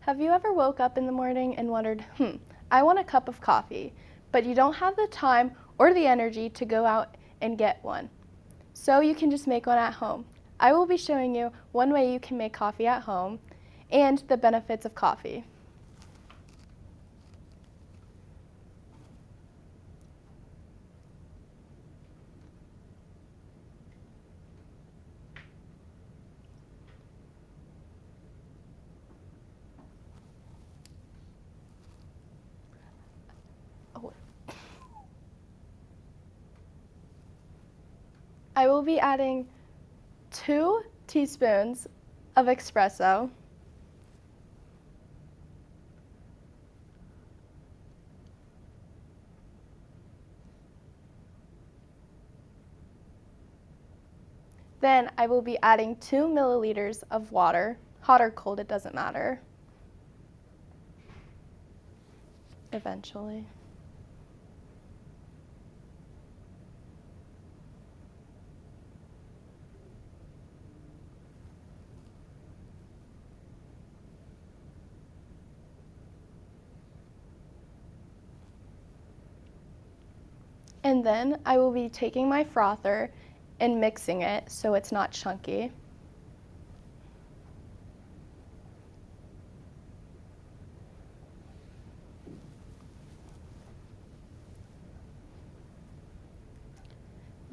Have you ever woke up in the morning and wondered, I want a cup of coffee, but you don't have the time or the energy to go out and get one? So you can just make one at home. I will be showing you one way you can make coffee at home and the benefits of coffee. I will be adding 2 teaspoons of espresso, then I will be adding 2 milliliters of water, hot or cold, it doesn't matter, eventually. And then I will be taking my frother and mixing it so it's not chunky.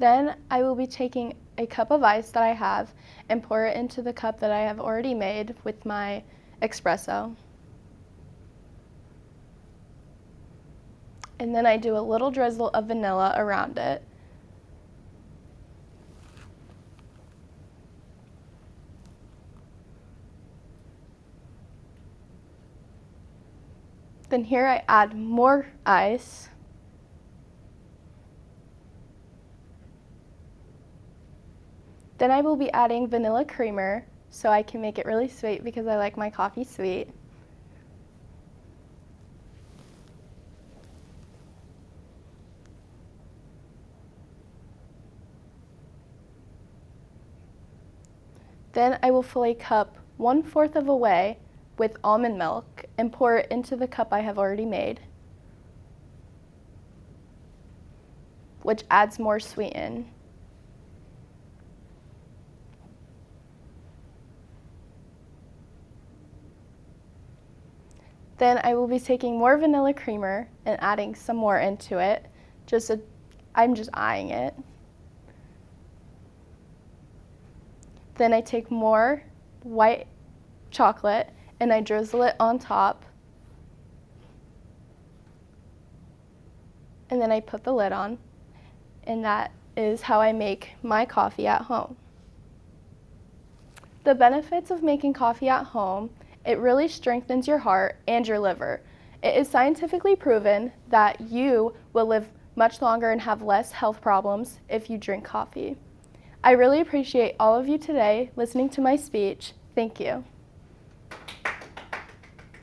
Then I will be taking a cup of ice that I have and pour it into the cup that I have already made with my espresso. And then I do a little drizzle of vanilla around it. Then here I add more ice. Then I will be adding vanilla creamer so I can make it really sweet because I like my coffee sweet. Then I will fill a cup 1/4 of a way with almond milk and pour it into the cup I have already made, which adds more sweeten. Then I will be taking more vanilla creamer and adding some more into it. I'm just eyeing it. Then I take more white chocolate and I drizzle it on top. And then I put the lid on. And that is how I make my coffee at home. The benefits of making coffee at home: it really strengthens your heart and your liver. It is scientifically proven that you will live much longer and have less health problems if you drink coffee. I really appreciate all of you today listening to my speech. Thank you.